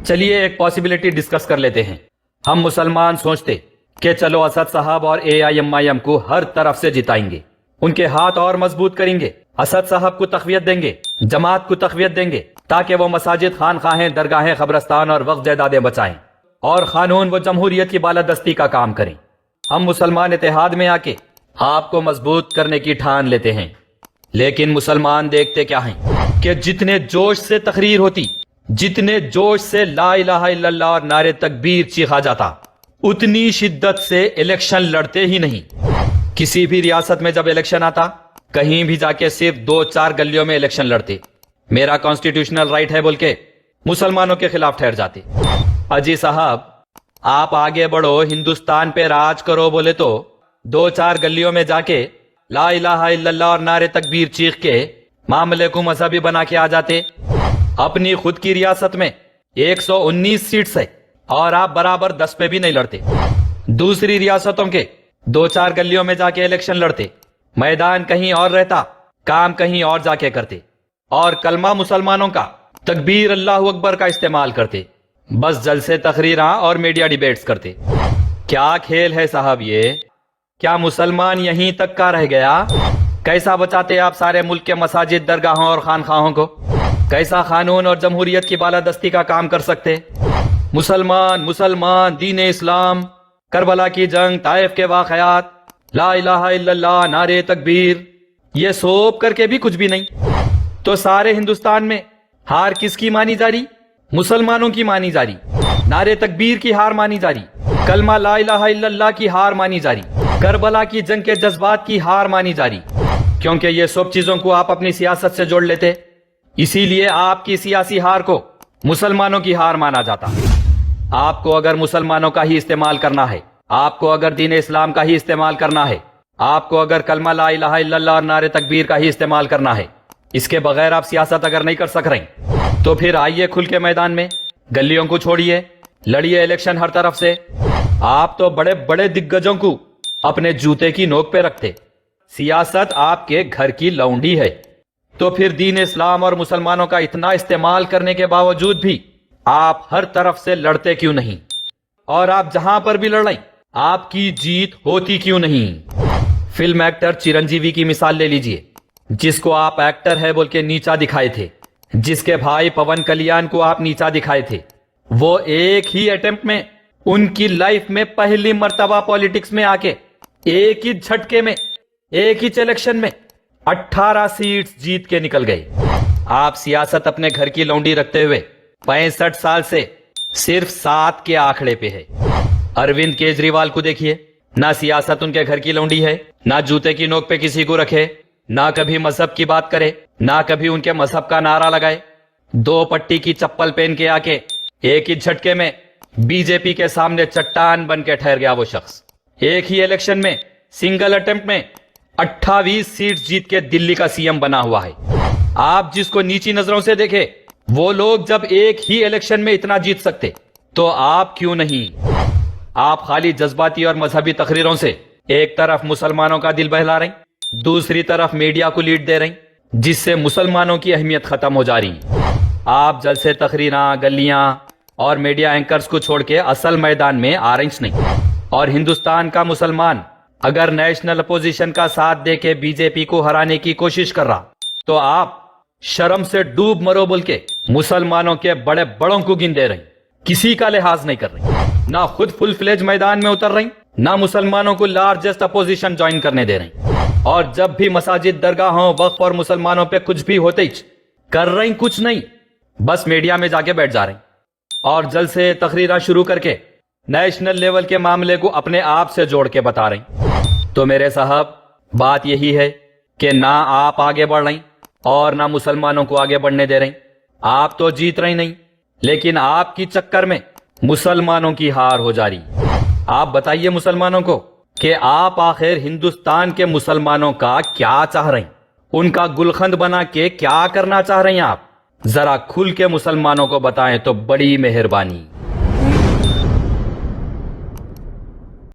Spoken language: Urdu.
چلیے ایک پاسبلٹی ڈسکس کر لیتے ہیں. ہم مسلمان سوچتے کہ چلو اسد صاحب اور AIMIM کو ہر طرف سے جتائیں گے, ان کے ہاتھ اور مضبوط کریں گے, اسد صاحب کو تقویت دیں گے, جماعت کو تقویت دیں گے تاکہ وہ مساجد, خانقاہیں, درگاہیں, قبرستان اور وقف جائیدادیں بچائیں اور قانون و جمہوریت کی بالادستی کا کام کریں. ہم مسلمان اتحاد میں آ کے آپ کو مضبوط کرنے کی ٹھان لیتے ہیں. لیکن مسلمان دیکھتے کیا ہیں کہ جتنے جوش سے تقریر ہوتی, جتنے جوش سے لا الہ الا اللہ اور نعرے تکبیر چیخا جاتا, اتنی شدت سے الیکشن لڑتے ہی نہیں. کسی بھی ریاست میں جب الیکشن آتا, کہیں بھی جا کے صرف 2-4 گلیوں میں الیکشن لڑتے, میرا کانسٹیٹیوشنل رائٹ ہے بول کے مسلمانوں کے خلاف ٹھہر جاتے. اجی صاحب آپ آگے بڑھو, ہندوستان پہ راج کرو بولے تو 2-4 گلیوں میں جا کے لا الہ الا اللہ اور نعرے تکبیر چیخ کے معاملے کو مذہبی بنا کے آ جاتے. اپنی خود کی ریاست میں 119 سیٹس ہے اور آپ برابر 10 پہ بھی نہیں لڑتے. دوسری ریاستوں کے 2-4 گلیوں میں جا کے الیکشن لڑتے, میدان کہیں اور رہتا, کام کہیں اور جا کے کرتے, اور کلمہ مسلمانوں کا, تکبیر اللہ اکبر کا استعمال کرتے, بس جلسے تقریراں اور میڈیا ڈیبیٹس کرتے. کیا کھیل ہے صاحب یہ؟ کیا مسلمان یہیں تک کا رہ گیا؟ کیسا بچاتے آپ سارے ملک کے مساجد, درگاہوں اور خانقاہوں کو؟ کیسا قانون اور جمہوریت کی بالادستی کا کام کر سکتے؟ مسلمان, دین اسلام, کربلا کی جنگ, طائف کے واقعات, لا الہ الا اللہ, نعرے تکبیر, یہ سوپ کر کے بھی کچھ بھی نہیں. تو سارے ہندوستان میں ہار کس کی مانی جا رہی؟ مسلمانوں کی مانی جا رہی. نعرے تکبیر کی ہار مانی جا رہی, کلمہ لا الہ الا اللہ کی ہار مانی جا رہی, کربلا کی جنگ کے جذبات کی ہار مانی جا رہی. کیونکہ یہ سب چیزوں کو آپ اپنی سیاست سے جوڑ لیتے, اسی لیے آپ کی سیاسی ہار کو مسلمانوں کی ہار مانا جاتا. آپ کو اگر مسلمانوں کا ہی استعمال کرنا ہے, آپ کو اگر دین اسلام کا ہی استعمال کرنا ہے, آپ کو اگر کلمہ لا الہ الا اللہ اور نعرے تکبیر کا ہی استعمال کرنا ہے, اس کے بغیر آپ سیاست اگر نہیں کر سک رہے تو پھر آئیے کھل کے میدان میں, گلیوں کو چھوڑیے, لڑیے الیکشن ہر طرف سے. آپ تو بڑے بڑے دگگجوں کو اپنے جوتے کی نوک پہ رکھتے. سیاست آپ کے گھر کی لونڈی ہے, تو پھر دین اسلام اور مسلمانوں کا اتنا استعمال کرنے کے باوجود بھی آپ ہر طرف سے لڑتے کیوں نہیں؟ اور آپ جہاں پر بھی لڑ رہے آپ کی جیت ہوتی کیوں نہیں؟ فلم ایکٹر چرنجیوی کی مثال لے لیجئے, جس کو آپ ایکٹر ہے بول کے نیچا دکھائے تھے, جس کے بھائی پون کلیان کو آپ نیچا دکھائے تھے. وہ ایک ہی اٹیمپٹ میں, ان کی لائف میں پہلی مرتبہ پالیٹکس میں آ کے, ایک ہی جھٹکے میں, ایک ہی الیکشن میں 18 سیٹس جیت کے نکل گئے. آپ سیاست اپنے گھر کی لونڈی رکھتے ہوئے 65 سال سے صرف 7 کے آنکڑے پہ ہے. اروند کیجریوال کو دیکھیے, نہ سیاست ان کے گھر کی لونڈی ہے, نہ جوتے کی نوک پہ کسی کو رکھے, نہ کبھی مذہب کی بات کرے, نہ کبھی ان کے مذہب کا نعرہ لگائے. 2 پٹی کی چپل پہن کے آ کے ایک ہی جھٹکے میں BJP کے سامنے چٹان بن کے ٹھہر گیا وہ شخص. ایک ہی الیکشن میں سنگل اٹیمپٹ میں 28 سیٹس جیت کے دلی کا CM بنا ہوا ہے. آپ جس کو نیچی نظروں سے دیکھے, وہ لوگ جب ایک ہی الیکشن میں اتنا جیت سکتے تو آپ کیوں نہیں؟ آپ خالی جذباتی اور مذہبی تقریروں سے ایک طرف مسلمانوں کا دل بہلا رہے, دوسری طرف میڈیا کو لیڈ دے رہے, جس سے مسلمانوں کی اہمیت ختم ہو جا رہی. آپ جلسے تقریراں, گلیاں اور میڈیا اینکرز کو چھوڑ کے اصل میدان میں آ رہے نہیں. اور ہندوستان کا مسلمان اگر نیشنل اپوزیشن کا ساتھ دے کے BJP کو ہرانے کی کوشش کر رہا, تو آپ شرم سے ڈوب مرو بول کے مسلمانوں کے بڑے بڑوں کو گن دے رہے, کسی کا لحاظ نہیں کر رہے, نہ خود فل فلیج میدان میں اتر رہے, نہ مسلمانوں کو لارجسٹ اپوزیشن جوائن کرنے دے رہے. اور جب بھی مساجد, درگاہوں, وقف اور مسلمانوں پہ کچھ بھی ہوتے کر رہے کچھ نہیں, بس میڈیا میں جا کے بیٹھ جا رہے اور جلسے تقریراں شروع کر کے نیشنل لیول کے معاملے کو اپنے آپ سے جوڑ کے بتا رہے. تو میرے صاحب بات یہی ہے کہ نہ آپ آگے بڑھ رہے اور نہ مسلمانوں کو آگے بڑھنے دے رہے. آپ تو جیت رہے نہیں, لیکن آپ کی چکر میں مسلمانوں کی ہار ہو جا رہی. آپ بتائیے مسلمانوں کو کہ آپ آخر ہندوستان کے مسلمانوں کا کیا چاہ رہے ہیں, ان کا گلخند بنا کے کیا کرنا چاہ رہے ہیں آپ؟ ذرا کھل کے مسلمانوں کو بتائیں تو بڑی مہربانی.